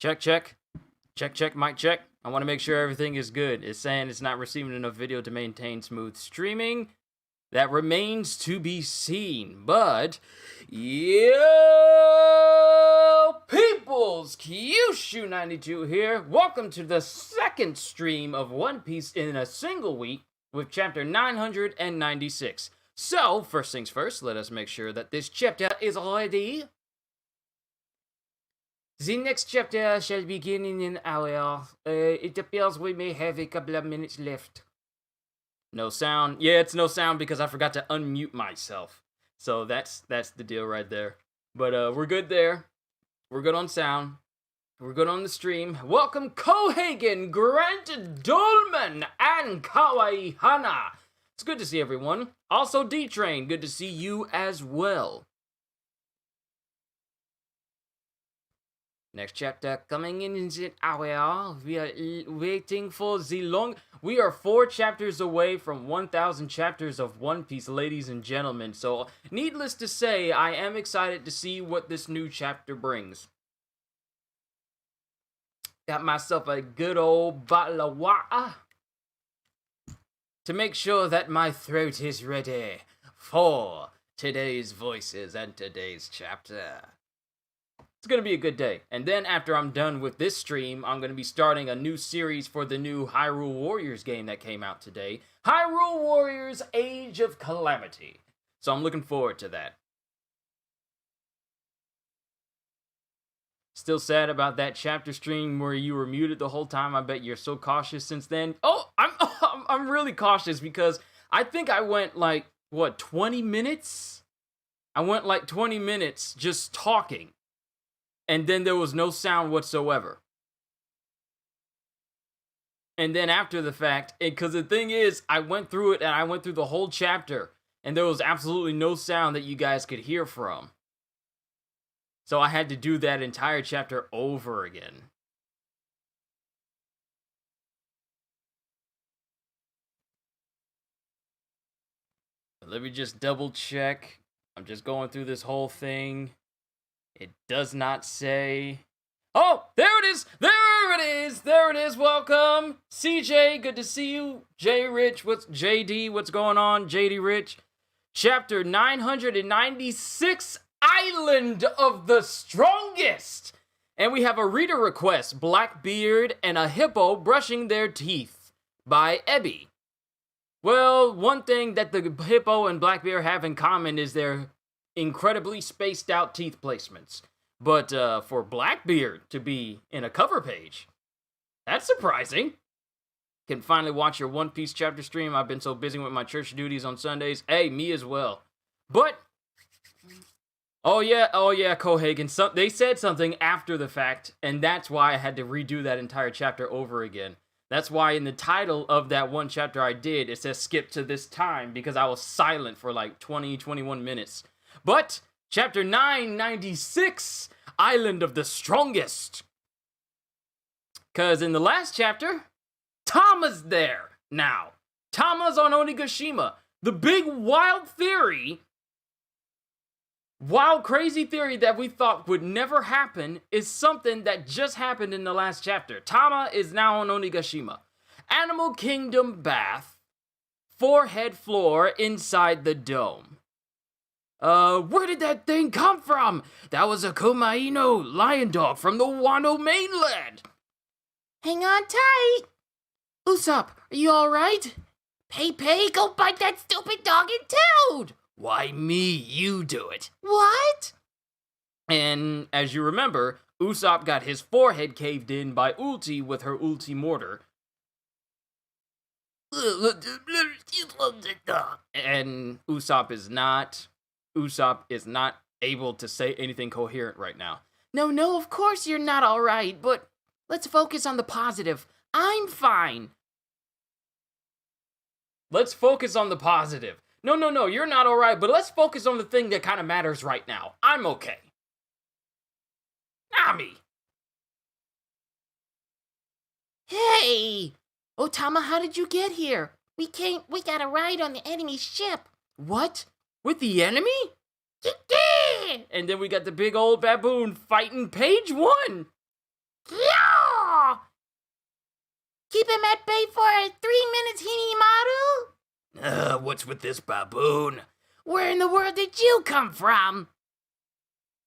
Check, check. Check, check, mic check. I want to make sure everything is good. It's saying it's not receiving enough video to maintain smooth streaming. That remains to be seen. But, yo, peoples, Kyushu92 here. Welcome to the second stream of One Piece in a single week with chapter 996. So, first things first, let us make sure that this chapter is ready. The next chapter shall begin in an hour. It appears we may have a couple of minutes left. No sound. Yeah, it's no sound because I forgot to unmute myself. So that's the deal right there. But we're good there. We're good on sound. We're good on the stream. Welcome Kohagen, Grant Dolman, and Kawaii Hana. It's good to see everyone. Also D-Train, good to see you as well. Next chapter coming in an hour. We are waiting for the long... We are 4 chapters away from 1,000 chapters of One Piece, ladies and gentlemen. So, needless to say, I am excited to see what this new chapter brings. Got myself a good old bottle of water to make sure that my throat is ready for today's voices and today's chapter. It's going to be a good day. And then after I'm done with this stream, I'm going to be starting a new series for the new Hyrule Warriors game that came out today. Hyrule Warriors Age of Calamity. So I'm looking forward to that. Still sad about that chapter stream where you were muted the whole time. I bet you're so cautious since then. Oh, I'm really cautious because I think I went like, what, 20 minutes? I went like 20 minutes just talking. And then there was no sound whatsoever. And then after the fact, because the thing is, I went through it and I went through the whole chapter, and there was absolutely no sound that you guys could hear from. So I had to do that entire chapter over again. Let me just double check. I'm just going through this whole thing. It does not say... Oh, there it is! There it is! There it is! Welcome! CJ, good to see you. J Rich, what's JD? What's going on? JD Rich. Chapter 996, Island of the Strongest! And we have a reader request, Blackbeard and a hippo brushing their teeth by Ebby. Well, one thing that the hippo and Blackbeard have in common is their incredibly spaced out teeth placements. But for Blackbeard to be in a cover page, that's surprising. Can finally watch your One Piece chapter stream. I've been so busy with my church duties on Sundays. Hey, me as well. But, oh yeah, Kohagen. They said something after the fact, and that's why I had to redo that entire chapter over again. That's why in the title of that one chapter I did, it says skip to this time, because I was silent for like 21 minutes. But, chapter 996, Island of the Strongest. Because in the last chapter, Tama's there now. Tama's on Onigashima. The big wild crazy theory that we thought would never happen is something that just happened in the last chapter. Tama is now on Onigashima. Animal Kingdom bath, 4-head floor inside the dome. Where did that thing come from? That was a Kumaino lion dog from the Wano mainland. Hang on tight. Usopp, are you alright? Pei, go bite that stupid dog in toad. Why me? You do it. What? And as you remember, Usopp got his forehead caved in by Ulti with her Ulti mortar. And Usopp is not able to say anything coherent right now. No, of course you're not alright, but let's focus on the positive. I'm fine. Let's focus on the positive. No, you're not alright, but let's focus on the thing that kind of matters right now. I'm okay. Nami! Hey! Otama, how did you get here? We got a ride on the enemy ship. What? With the enemy? And then we got the big old baboon fighting page 1. Yeah! Keep him at bay for 3 minutes, Hinimaru. What's with this baboon? Where in the world did you come from?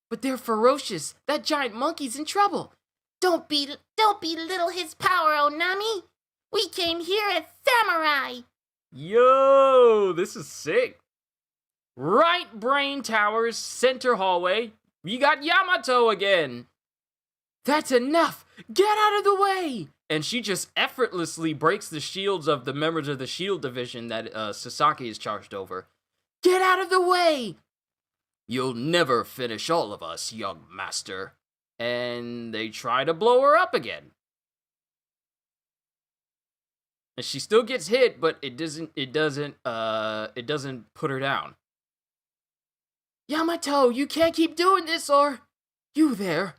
But they're ferocious. That giant monkey's in trouble. Don't belittle his power, Onami. We came here as samurai. Yo, this is sick. Right brain towers, center hallway. We got Yamato again. That's enough. Get out of the way. And she just effortlessly breaks the shields of the members of the shield division that Sasaki is charged over. Get out of the way. You'll never finish all of us, young master. And they try to blow her up again. And she still gets hit, but it doesn't put her down. Yamato, you can't keep doing this, or... You there.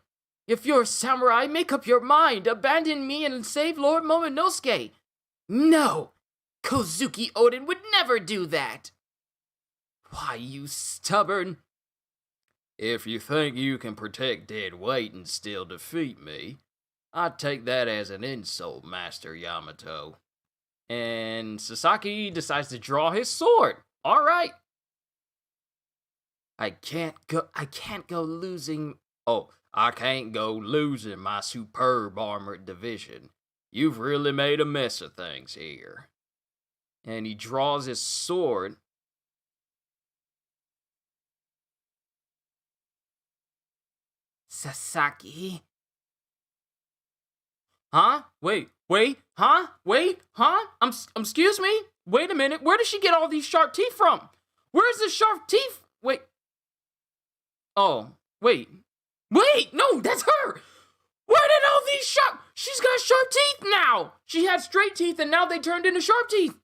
If you're a samurai, make up your mind. Abandon me and save Lord Momonosuke. No! Kozuki Oden would never do that. Why, you stubborn... If you think you can protect dead weight and still defeat me, I take that as an insult, Master Yamato. And Sasaki decides to draw his sword. All right. I can't go losing my superb armored division. You've really made a mess of things here. And he draws his sword. Sasaki. Huh? Wait, huh? Excuse me? Wait a minute, where does she get all these sharp teeth from? Where's the sharp teeth? Wait. Oh, wait, no, that's her! Where did all these she's got sharp teeth now! She had straight teeth and now they turned into sharp teeth.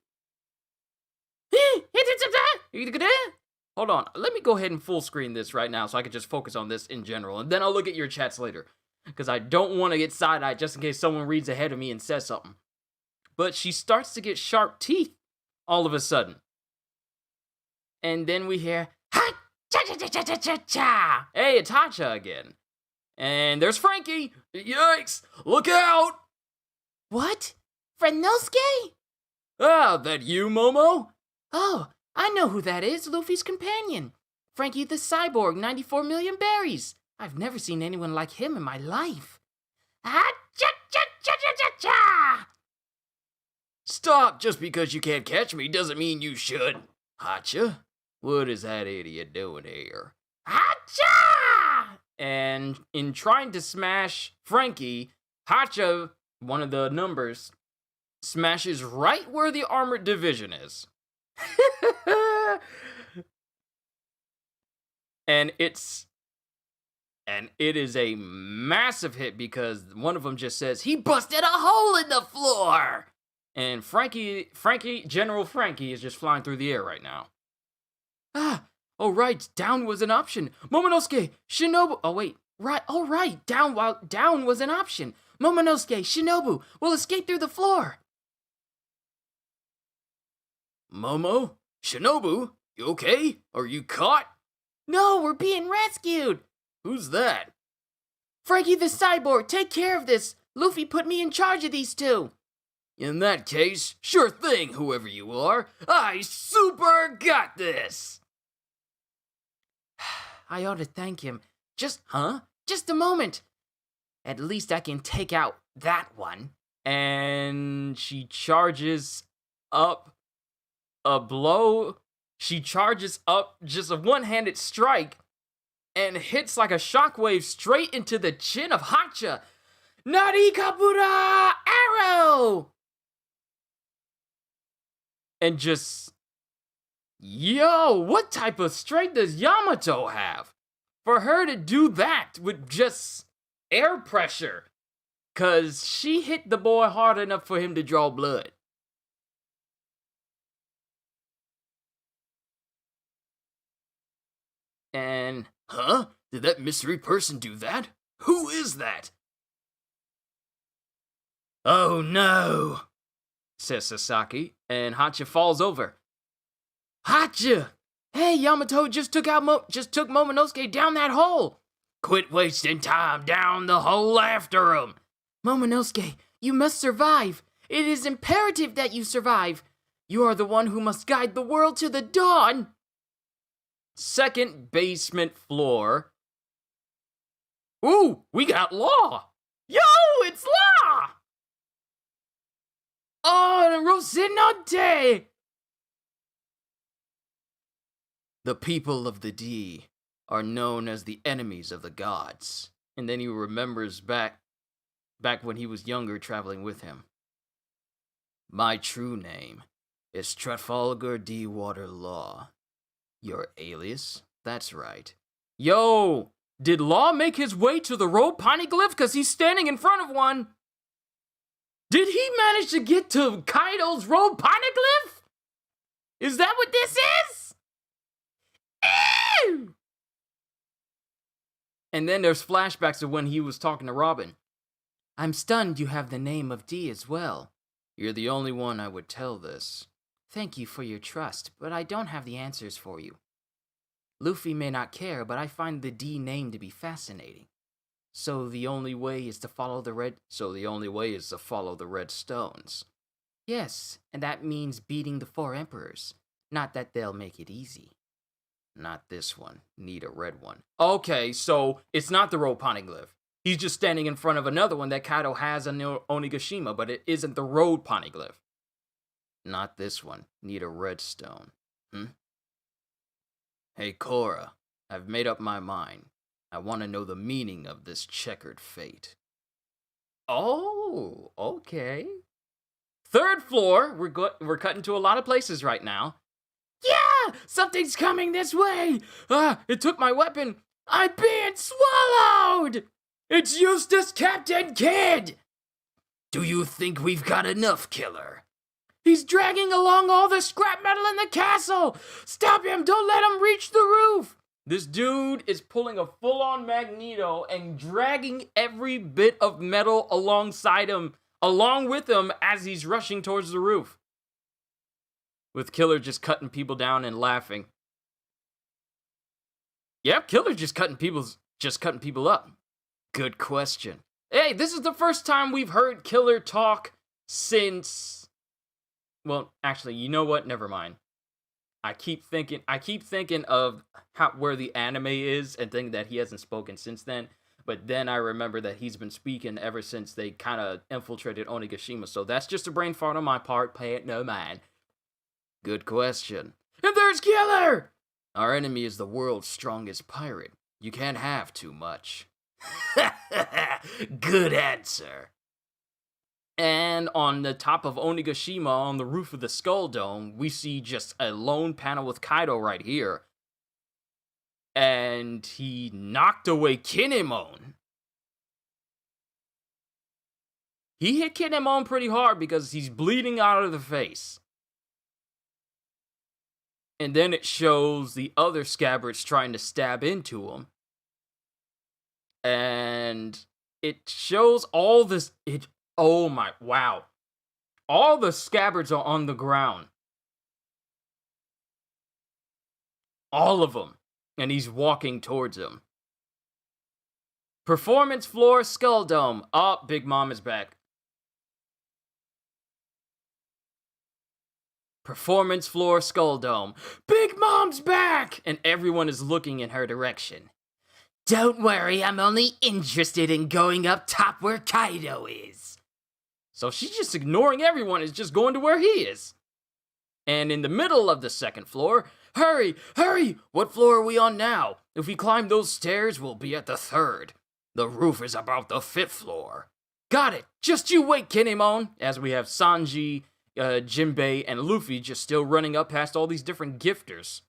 Hold on, let me go ahead and full screen this right now so I can just focus on this in general, and then I'll look at your chats later. Because I don't want to get side-eyed just in case someone reads ahead of me and says something. But she starts to get sharp teeth all of a sudden. And then we hear, ha-cha-cha-cha-cha-cha-cha! Hey, it's Hacha again. And there's Frankie! Yikes! Look out! What? Frenosuke? Ah, that you, Momo? Oh, I know who that is, Luffy's companion. Frankie the Cyborg, 94 million berries. I've never seen anyone like him in my life. Ha-cha-cha-cha-cha-cha-cha! Stop, just because you can't catch me doesn't mean you should. Hacha, what is that idiot doing here? Hacha! And in trying to smash Frankie, Hacha, one of the numbers, smashes right where the armored division is. And it is a massive hit because one of them just says, he busted a hole in the floor! And General Frankie is just flying through the air right now. Oh right, down was an option. Momonosuke, Shinobu, down was an option. Momonosuke, Shinobu will escape through the floor. Momo? Shinobu? You okay? Are you caught? No, we're being rescued. Who's that? Frankie the Cyborg, take care of this. Luffy put me in charge of these two. In that case, sure thing, whoever you are. I super got this! I ought to thank him. Just a moment. At least I can take out that one. And she charges up a blow. She charges up just a one-handed strike and hits like a shockwave straight into the chin of Hacha. Narikabura arrow! And just... Yo, what type of strength does Yamato have? For her to do that with just air pressure. 'Cause she hit the boy hard enough for him to draw blood. And, did that mystery person do that? Who is that? Oh no, says Sasaki, and Hacha falls over. Hacha! Hey, Yamato just took Momonosuke down that hole. Quit wasting time down the hole after him. Momonosuke, you must survive. It is imperative that you survive. You are the one who must guide the world to the dawn. Second basement floor. Ooh, we got Law. Yo, it's Law! Oh, Rocinante! The people of the D are known as the enemies of the gods. And then he remembers back when he was younger traveling with him. My true name is Trafalgar D. Water Law. Your alias? That's right. Yo, did Law make his way to the road poneglyph? Because he's standing in front of one. Did he manage to get to Kaido's road poneglyph? Is that what this is? Ew! And then there's flashbacks of when he was talking to Robin. I'm stunned you have the name of D as well. You're the only one I would tell this. Thank you for your trust, but I don't have the answers for you. Luffy may not care, but I find the D name to be fascinating. So the only way is to follow the red stones. Yes, and that means beating the 4 emperors. Not that they'll make it easy. Not this one. Need a red one. Okay, so it's not the road poneglyph. He's just standing in front of another one that Kaido has on Onigashima, but it isn't the road poneglyph. Not this one. Need a red stone. Hey, Korra, I've made up my mind. I want to know the meaning of this checkered fate. Oh, okay. Third floor. We're cutting to a lot of places right now. Yeah, something's coming this way. It took my weapon. I'm being swallowed. It's Eustace Captain Kidd. Do you think we've got enough, Killer? He's dragging along all the scrap metal in the castle. Stop him. Don't let him reach the roof. This dude is pulling a full-on Magneto and dragging every bit of metal alongside him, along with him as he's rushing towards the roof. With Killer just cutting people down and laughing. Yep, Killer just cutting people up. Good question. Hey, this is the first time we've heard Killer talk since... Well, actually, you know what? Never mind. I keep thinking of where the anime is and think that he hasn't spoken since then. But then I remember that he's been speaking ever since they kind of infiltrated Onigashima. So that's just a brain fart on my part. Pay it no mind. Good question. And there's Killer! Our enemy is the world's strongest pirate. You can't have too much. Good answer. And on the top of Onigashima, on the roof of the Skull Dome, we see just a lone panel with Kaido right here. And he knocked away Kinemon. He hit Kinemon pretty hard because he's bleeding out of the face. And then it shows the other scabbards trying to stab into him. And it shows all this... Oh my, wow. All the scabbards are on the ground. All of them. And he's walking towards them. Performance floor, Skull Dome. Oh, Big Mom is back. Performance floor, Skull Dome. Big Mom's back! And everyone is looking in her direction. Don't worry, I'm only interested in going up top where Kaido is. So she's just ignoring everyone, is just going to where he is. And in the middle of the second floor, hurry, hurry! What floor are we on now? If we climb those stairs, we'll be at the 3rd. The roof is about the 5th floor. Got it! Just you wait, Kinemon! As we have Sanji, Jinbei, and Luffy just still running up past all these different gifters.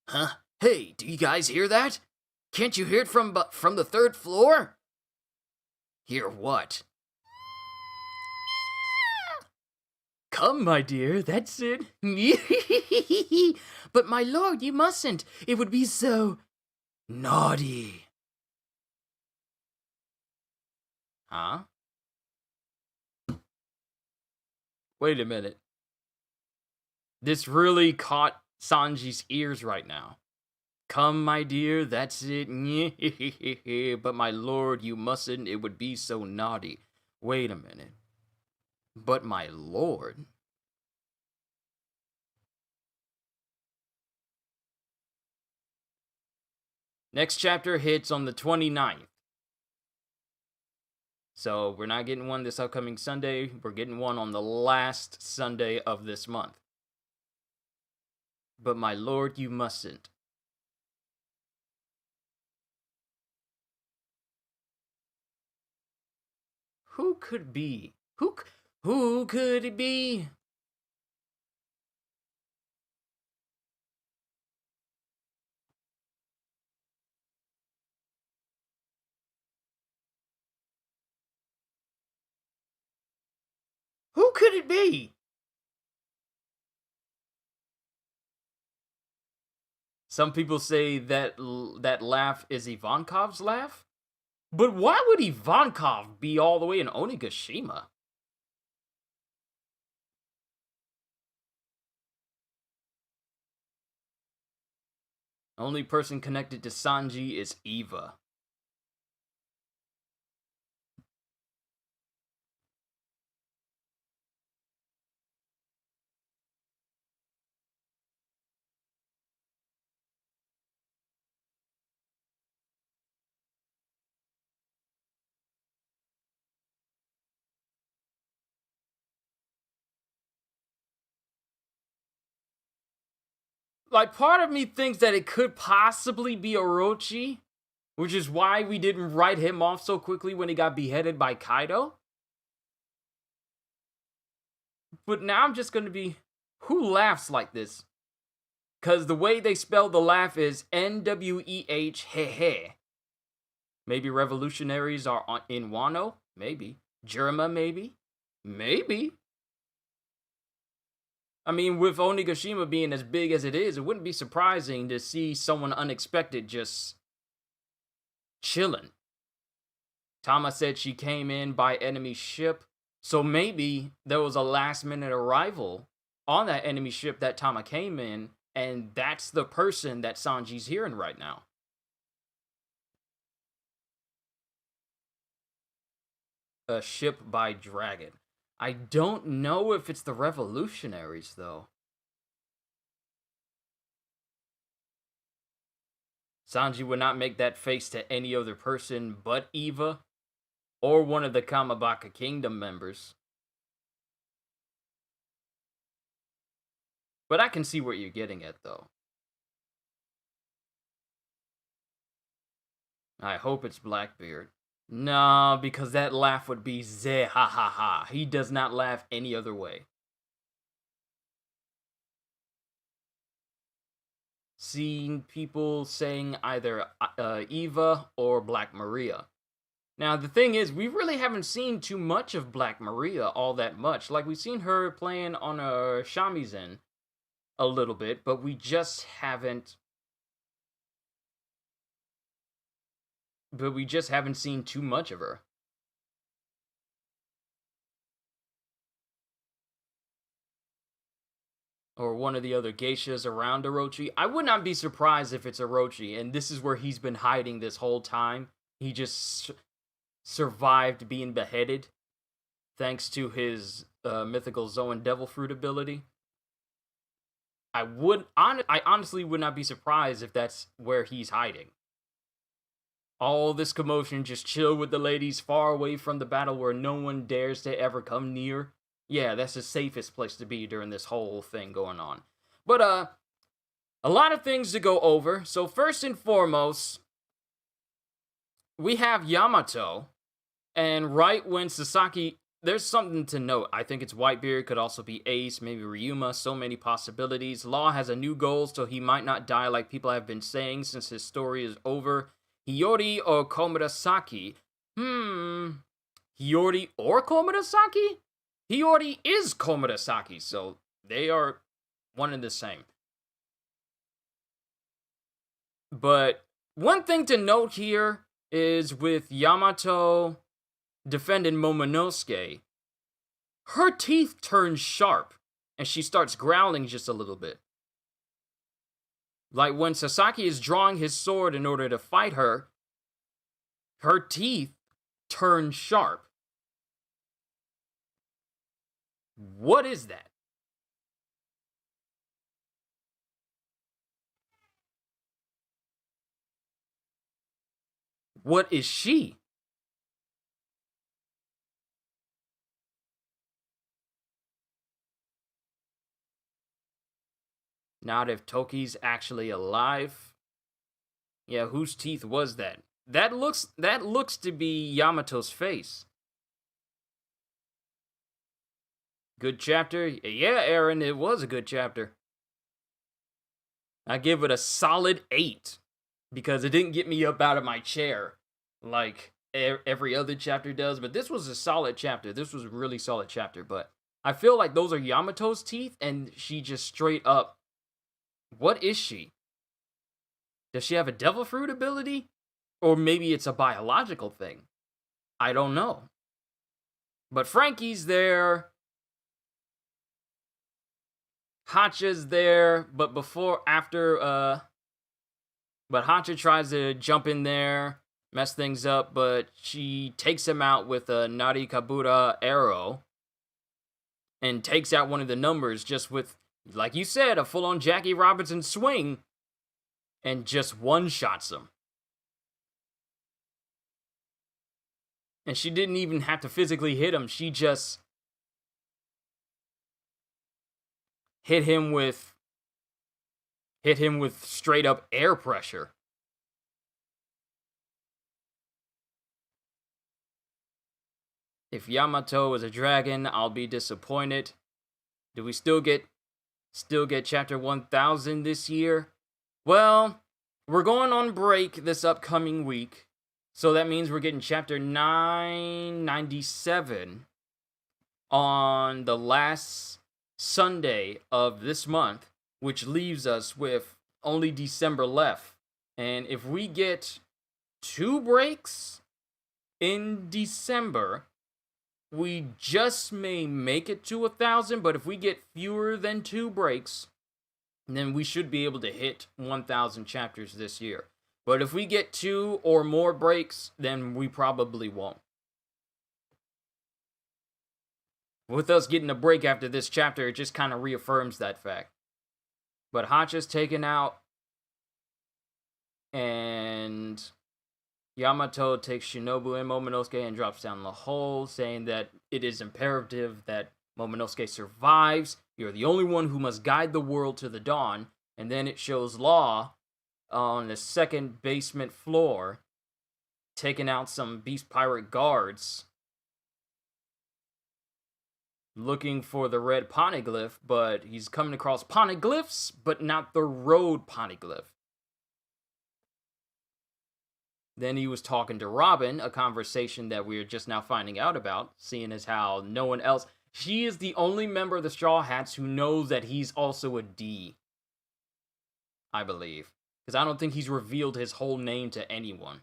Huh? Hey, do you guys hear that? Can't you hear it from the 3rd floor? Hear what? Come, my dear, that's it. But my lord, you mustn't. It would be so... naughty. Huh? Wait a minute. This really caught Sanji's ears right now. Come, my dear, that's it. But my lord, you mustn't. It would be so naughty. Wait a minute. But my lord? Next chapter hits on the 29th. So we're not getting one this upcoming Sunday. We're getting one on the last Sunday of this month. But my lord, you mustn't. Who could it be? Who could it be? Who could it be? Some people say that that laugh is Ivankov's laugh. But why would Ivankov be all the way in Onigashima? Only person connected to Sanji is Eva. Like, part of me thinks that it could possibly be Orochi, which is why we didn't write him off so quickly when he got beheaded by Kaido. But now I'm just gonna be, who laughs like this? Because the way they spell the laugh is N-W-E-H, he. Maybe revolutionaries are in Wano? Maybe. Jirama, maybe? Maybe. I mean, with Onigashima being as big as it is, it wouldn't be surprising to see someone unexpected just chilling. Tama said she came in by enemy ship, so maybe there was a last-minute arrival on that enemy ship that Tama came in, and that's the person that Sanji's hearing right now. A ship by dragon. I don't know if it's the revolutionaries, though. Sanji would not make that face to any other person but Eva, or one of the Kamabaka Kingdom members. But I can see what you're getting at, though. I hope it's Blackbeard. No, because that laugh would be zeh ha ha ha. He does not laugh any other way. Seeing people saying either Eva or Black Maria. Now, the thing is, we really haven't seen too much of Black Maria all that much. Like, we've seen her playing on a shamisen a little bit, but we just haven't... But we just haven't seen too much of her. Or one of the other geishas around Orochi. I would not be surprised if it's Orochi, and this is where he's been hiding this whole time. He just survived being beheaded, thanks to his mythical Zoan Devil Fruit ability. I honestly would not be surprised if that's where he's hiding. All this commotion, just chill with the ladies far away from the battle where no one dares to ever come near. Yeah, that's the safest place to be during this whole thing going on. But, a lot of things to go over. So first and foremost, we have Yamato. And right when Sasaki... There's something to note. I think it's Whitebeard, could also be Ace, maybe Ryuma, so many possibilities. Law has a new goal, so he might not die like people have been saying since his story is over. Hiyori or Komurasaki? Hiyori or Komurasaki? Hiyori is Komurasaki, so they are one and the same. But one thing to note here is with Yamato defending Momonosuke, her teeth turn sharp, and she starts growling just a little bit. Like when Sasaki is drawing his sword in order to fight her, her teeth turn sharp. What is that? What is she? Not if Toki's actually alive. Yeah, whose teeth was that? That looks to be Yamato's face. Good chapter? Yeah, Aaron, it was a good chapter. I give it a solid 8 because it didn't get me up out of my chair like every other chapter does, but this was a solid chapter. This was a really solid chapter, but I feel like those are Yamato's teeth and she just straight up. What is she? Does she have a devil fruit ability? Or maybe it's a biological thing. I don't know. But Frankie's there. Hacha's there, but Hacha tries to jump in there, mess things up, but she takes him out with a Narikabura arrow and takes out one of the numbers just with, like you said, a full-on Jackie Robinson swing and just one-shots him. And she didn't even have to physically hit him. She just hit him with straight up air pressure. If Yamato is a dragon, I'll be disappointed. Do we still get chapter 1000 this year? Well, we're going on break this upcoming week. So that means we're getting chapter 997 on the last Sunday of this month, which leaves us with only December left. And if we get 2 breaks in December, we just may make it to 1,000, but if we get fewer than 2 breaks, then we should be able to hit 1,000 chapters this year. But if we get 2 or more breaks, then we probably won't. With us getting a break after this chapter, it just kind of reaffirms that fact. But Hacha's taken out, and Yamato takes Shinobu and Momonosuke and drops down the hole, saying that it is imperative that Momonosuke survives. You're the only one who must guide the world to the dawn. And then it shows Law on the second basement floor, taking out some Beast Pirate guards, looking for the red poneglyph, but he's coming across poneglyphs, but not the road poneglyph. Then he was talking to Robin, a conversation that we're just now finding out about, seeing as how no one else... She is the only member of the Straw Hats who knows that he's also a D, I believe. Because I don't think he's revealed his whole name to anyone.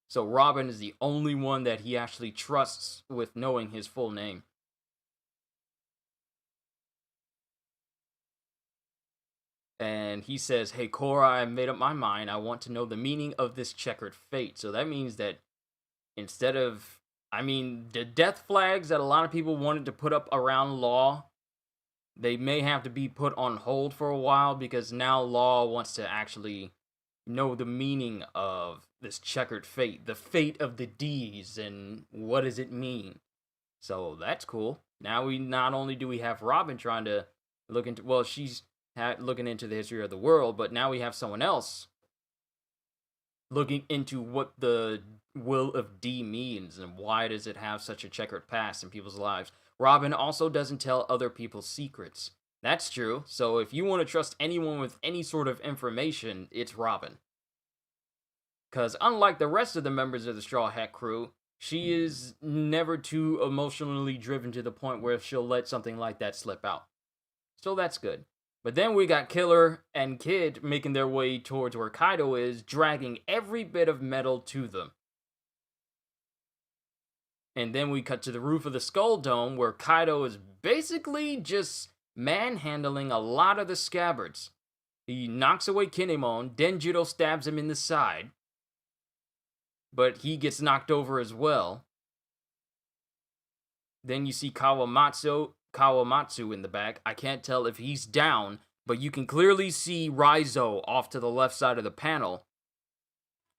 So Robin is the only one that he actually trusts with knowing his full name. And he says, hey, Korra, I made up my mind. I want to know the meaning of this checkered fate. So that means that instead of... the death flags that a lot of people wanted to put up around Law, they may have to be put on hold for a while because now Law wants to actually know the meaning of this checkered fate, the fate of the D's, and what does it mean. So that's cool. Now not only do we have Robin trying to look into, well, she's looking into the history of the world, but now we have someone else looking into what the will of D means and why does it have such a checkered past in people's lives. Robin also doesn't tell other people's secrets. That's true. So if you want to trust anyone with any sort of information, it's Robin. Because unlike the rest of the members of the Straw Hat crew, she is never too emotionally driven to the point where she'll let something like that slip out. So that's good. But then we got Killer and Kid making their way towards where Kaido is, dragging every bit of metal to them. And then we cut to the roof of the Skull Dome, where Kaido is basically just manhandling a lot of the scabbards. He knocks away Kinemon. Denjiro stabs him in the side. But he gets knocked over as well. Then you see Kawamatsu in the back. I can't tell if he's down, but you can clearly see Raizo off to the left side of the panel.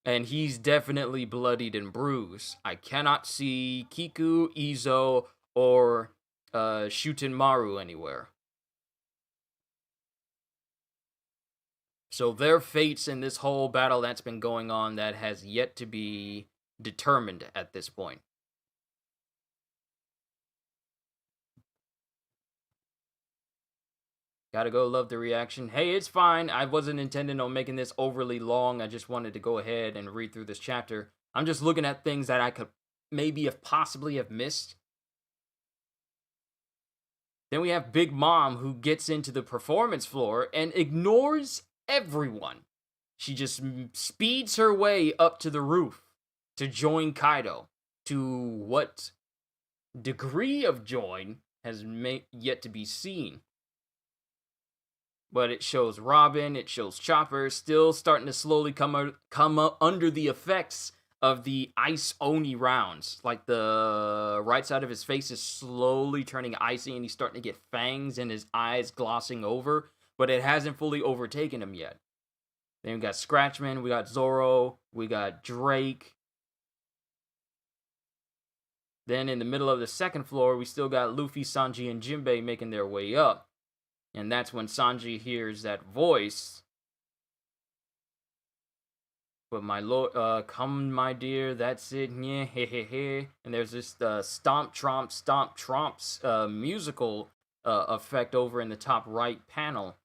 And he's definitely bloodied and bruised. I cannot see Kiku, Izo, or Shuten Maru anywhere. So their fates in this whole battle that's been going on that has yet to be determined at this point. Gotta go, love the reaction. Hey, it's fine. I wasn't intending on making this overly long. I just wanted to go ahead and read through this chapter. I'm just looking at things that I could maybe possibly have missed. Then we have Big Mom, who gets into the performance floor and ignores everyone. She just speeds her way up to the roof to join Kaido. To what degree of join has yet to be seen. But it shows Robin, it shows Chopper still starting to slowly come up under the effects of the Ice Oni rounds. Like the right side of his face is slowly turning icy and he's starting to get fangs and his eyes glossing over. But it hasn't fully overtaken him yet. Then we got Scratchman, we got Zoro, we got Drake. Then in the middle of the second floor, we still got Luffy, Sanji, and Jinbei making their way up. And that's when Sanji hears that voice. But my lord, come my dear, that's it, yeah, he he he. And there's this stomp tromps musical effect over in the top right panel.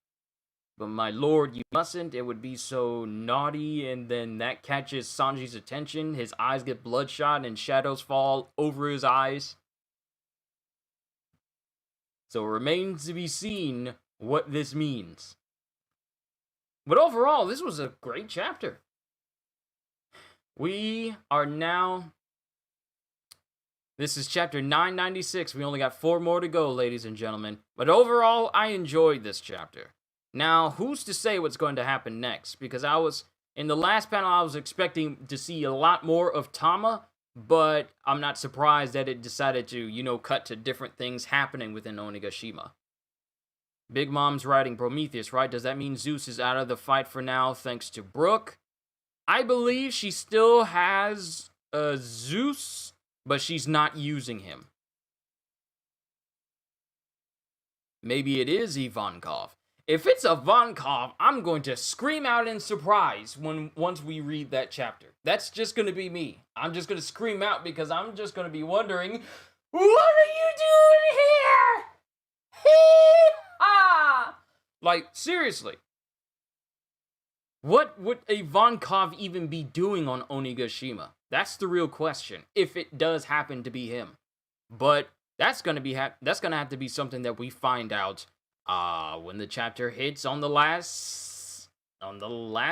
But my lord, you mustn't, it would be so naughty. And then that catches Sanji's attention. His eyes get bloodshot and shadows fall over his eyes. So it remains to be seen what this means. But overall, this was a great chapter. We are now... This is chapter 996. We only got 4 more to go, ladies and gentlemen. But overall, I enjoyed this chapter. Now, who's to say what's going to happen next? Because in the last panel, I was expecting to see a lot more of Tama. But I'm not surprised that it decided to, cut to different things happening within Onigashima. Big Mom's riding Prometheus, right? Does that mean Zeus is out of the fight for now thanks to Brook? I believe she still has Zeus, but she's not using him. Maybe it is Ivankov. If it's Ivankov, I'm going to scream out in surprise once we read that chapter. That's just going to be me. I'm just going to scream out because I'm just going to be wondering, what are you doing here? Hee-haw! Like, seriously. What would Ivankov even be doing on Onigashima? That's the real question, if it does happen to be him. But that's going to have to be something that we find out when the chapter hits on the last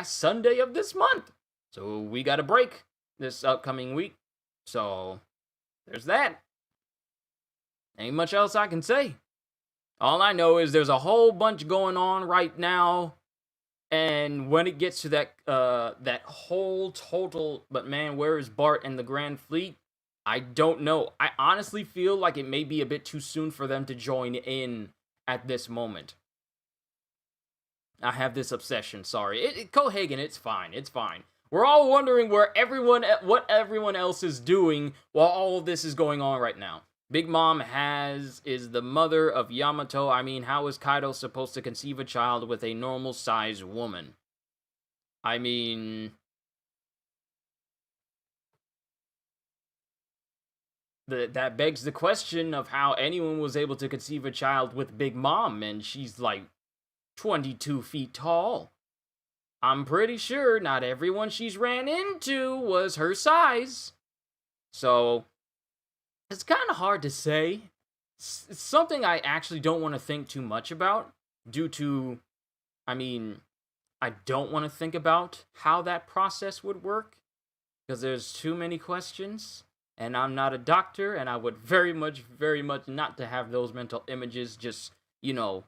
Sunday of this month. So we got a break this upcoming week. So there's that. Ain't much else I can say. All I know is there's a whole bunch going on right now. And when it gets to that whole total, but man, where is Bart and the Grand Fleet? I don't know. I honestly feel like it may be a bit too soon for them to join in at this moment. I have this obsession, sorry. Cohagen, it's fine, it's fine. We're all wondering what everyone else is doing while all of this is going on right now. Big Mom is the mother of Yamato. I mean, how is Kaido supposed to conceive a child with a normal-sized woman? I mean... That begs the question of how anyone was able to conceive a child with Big Mom, and she's like 22 feet tall. I'm pretty sure not everyone she's ran into was her size. So, it's kind of hard to say. It's something I actually don't want to think too much about, due to, I don't want to think about how that process would work, because there's too many questions. And I'm not a doctor, and I would very much not to have those mental images just,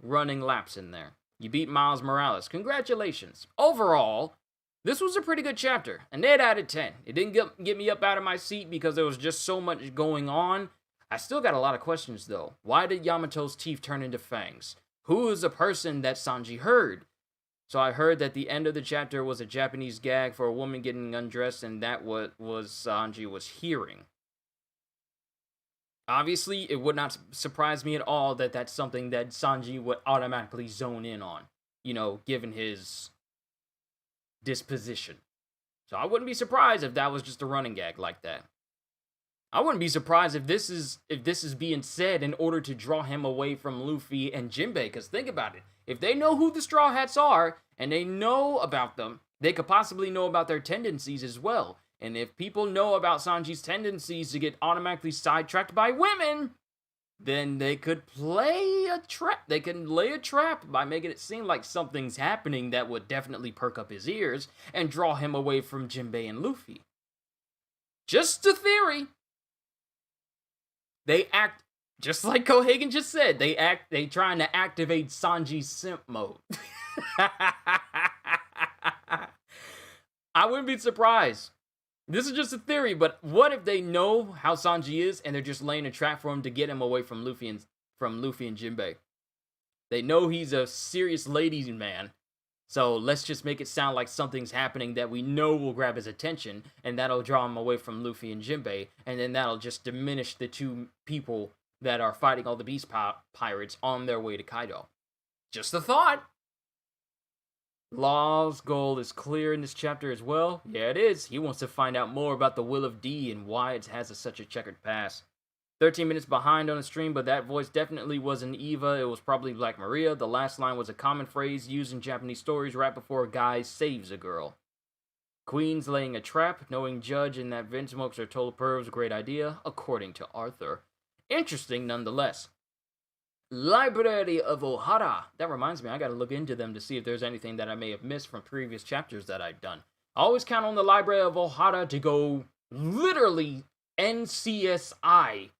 running laps in there. You beat Miles Morales. Congratulations. Overall, this was a pretty good chapter. An 8 out of 10. It didn't get me up out of my seat because there was just so much going on. I still got a lot of questions, though. Why did Yamato's teeth turn into fangs? Who is the person that Sanji heard? So I heard that the end of the chapter was a Japanese gag for a woman getting undressed, and that what was Sanji was hearing. Obviously, it would not surprise me at all that that's something that Sanji would automatically zone in on, you know, given his disposition. So I wouldn't be surprised if that was just a running gag like that. I wouldn't be surprised if this is being said in order to draw him away from Luffy and Jinbei, because think about it. If they know who the Straw Hats are, and they know about them, they could possibly know about their tendencies as well. And if people know about Sanji's tendencies to get automatically sidetracked by women, then they could play a trap. They can lay a trap by making it seem like something's happening that would definitely perk up his ears and draw him away from Jinbei and Luffy. Just a theory. They act, just like Kohagen just said, they trying to activate Sanji's simp mode. I wouldn't be surprised. This is just a theory, but what if they know how Sanji is and they're just laying a trap for him to get him away from Luffy and Jinbei? They know he's a serious ladies man, so let's just make it sound like something's happening that we know will grab his attention, and that'll draw him away from Luffy and Jinbei, and then that'll just diminish the two people that are fighting all the Beast Pirates on their way to Kaido. Just a thought. Law's goal is clear in this chapter as well. Yeah, it is. He wants to find out more about the Will of D and why it has such a checkered past. 13 minutes behind on the stream, but that voice definitely wasn't Eva. It was probably Black Maria. The last line was a common phrase used in Japanese stories right before a guy saves a girl. Queen's laying a trap, knowing Judge and that Vin smokes are total pervs, great idea, according to Arthur. Interesting nonetheless. Library of Ohara. That reminds me, I gotta look into them to see if there's anything that I may have missed from previous chapters that I've done. I always count on the Library of Ohara to go literally NCSI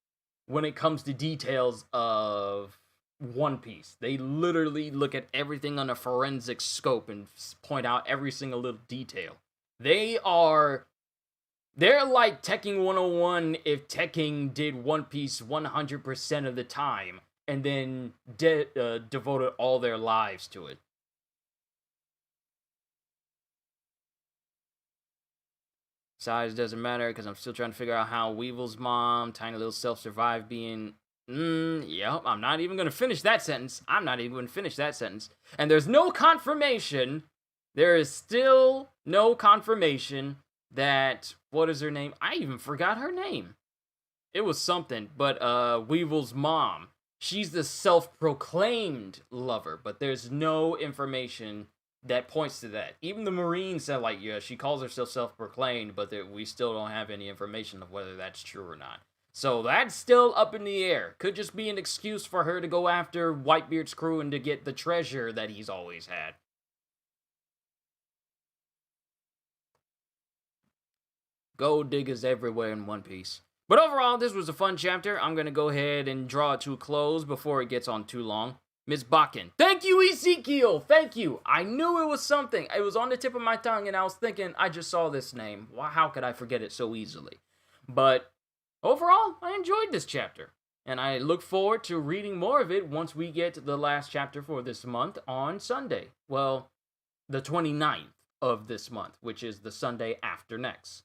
when it comes to details of One Piece. They literally look at everything on a forensic scope and point out every single little detail. They're like Tekking 101 if Tekking did One Piece 100% of the time and then devoted all their lives to it. Size doesn't matter because I'm still trying to figure out how Weevil's mom, Tiny Little Self, survived being... Yep, I'm not even going to finish that sentence. And there's no confirmation. There is still no confirmation that... What is her name? I even forgot her name. It was something, but Weevil's mom. She's the self-proclaimed lover, but there's no information that points to that. Even the Marines said, like, yeah, she calls herself self-proclaimed, but we still don't have any information of whether that's true or not. So that's still up in the air. Could just be an excuse for her to go after Whitebeard's crew and to get the treasure that he's always had. Gold diggers everywhere in One Piece. But overall, this was a fun chapter. I'm going to go ahead and draw it to a close before it gets on too long. Ms. Bakken. Thank you, Ezekiel. Thank you. I knew it was something. It was on the tip of my tongue, and I was thinking, I just saw this name. How could I forget it so easily? But overall, I enjoyed this chapter. And I look forward to reading more of it once we get to the last chapter for this month on Sunday. Well, the 29th of this month, which is the Sunday after next.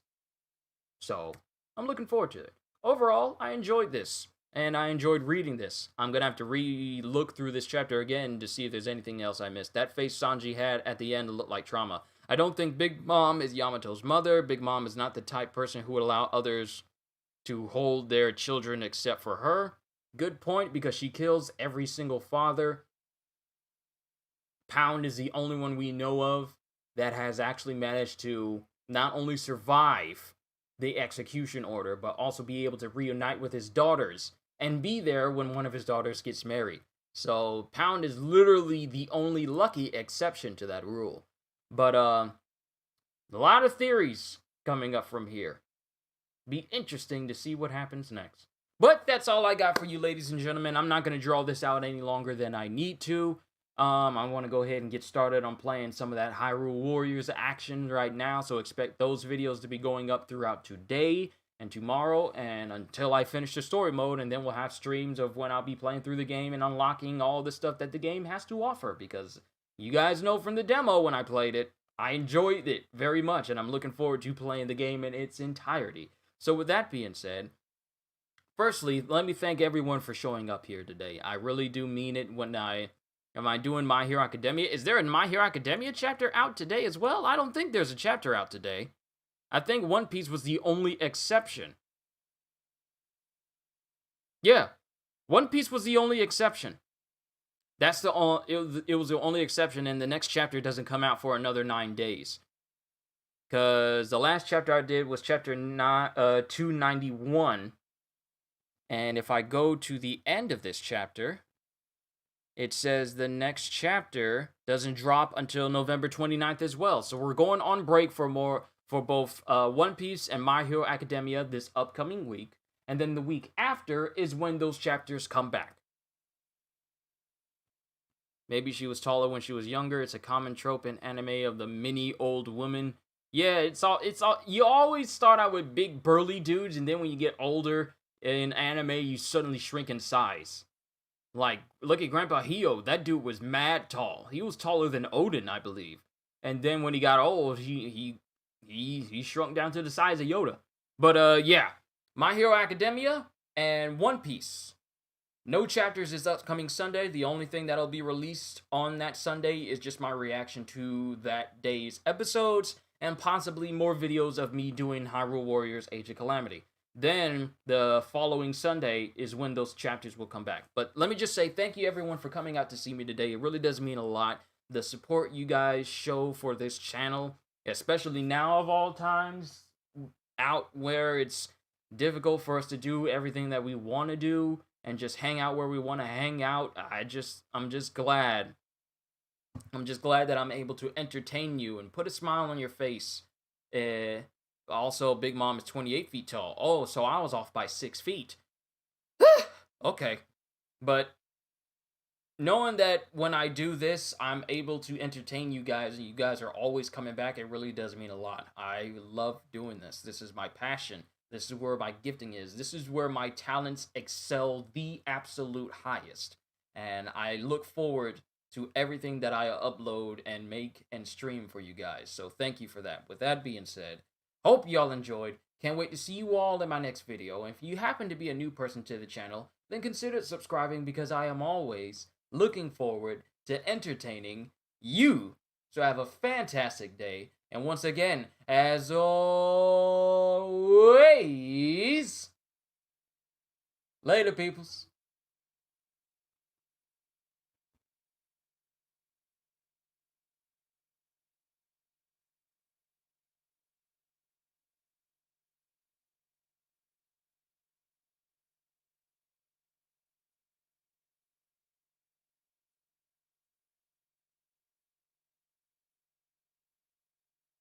So, I'm looking forward to it. Overall, I enjoyed this. And I enjoyed reading this. I'm going to have to re-look through this chapter again to see if there's anything else I missed. That face Sanji had at the end looked like trauma. I don't think Big Mom is Yamato's mother. Big Mom is not the type person who would allow others to hold their children except for her. Good point, because she kills every single father. Pound is the only one we know of that has actually managed to not only survive the execution order, but also be able to reunite with his daughters and be there when one of his daughters gets married. So Pound is literally the only lucky exception to that rule. But a lot of theories coming up from here. Be interesting to see what happens next. But that's all I got for you, ladies and gentlemen. I'm not going to draw this out any longer than I need to. I want to go ahead and get started on playing some of that Hyrule Warriors action right now, so expect those videos to be going up throughout today and tomorrow, and until I finish the story mode, and then we'll have streams of when I'll be playing through the game and unlocking all the stuff that the game has to offer, because you guys know from the demo when I played it, I enjoyed it very much, and I'm looking forward to playing the game in its entirety. So with that being said, firstly, let me thank everyone for showing up here today. I really do mean it when am I doing My Hero Academia? Is there a My Hero Academia chapter out today as well? I don't think there's a chapter out today. I think One Piece was the only exception. Yeah, One Piece was the only exception. That's it was the only exception, and the next chapter doesn't come out for another 9 days. Because the last chapter I did was chapter 291. And if I go to the end of this chapter, it says the next chapter doesn't drop until November 29th as well. So we're going on break for both One Piece and My Hero Academia this upcoming week. And then the week after is when those chapters come back. Maybe she was taller when she was younger. It's a common trope in anime of the mini old woman. Yeah, it's all you always start out with big burly dudes, and then when you get older in anime, you suddenly shrink in size. Like, look at Grandpa Hio. That dude was mad tall. He was taller than Odin, I believe. And then when he got old, he shrunk down to the size of Yoda. But yeah, My Hero Academia and One Piece. No chapters this upcoming Sunday. The only thing that'll be released on that Sunday is just my reaction to that day's episodes and possibly more videos of me doing Hyrule Warriors Age of Calamity. Then the following Sunday is when those chapters will come back. But let me just say thank you everyone for coming out to see me today. It really does mean a lot. The support you guys show for this channel, especially now of all times, out where it's difficult for us to do everything that we want to do and just hang out where we want to hang out. I'm just glad. I'm just glad that I'm able to entertain you and put a smile on your face. Also, Big Mom is 28 feet tall. Oh, so I was off by 6 feet. Okay. But knowing that when I do this, I'm able to entertain you guys, and you guys are always coming back, it really does mean a lot. I love doing this. This is my passion. This is where my gifting is. This is where my talents excel the absolute highest. And I look forward to everything that I upload and make and stream for you guys. So thank you for that. With that being said, hope y'all enjoyed. Can't wait to see you all in my next video. And if you happen to be a new person to the channel, then consider subscribing, because I am always looking forward to entertaining you. So have a fantastic day. And once again, as always, later, peoples.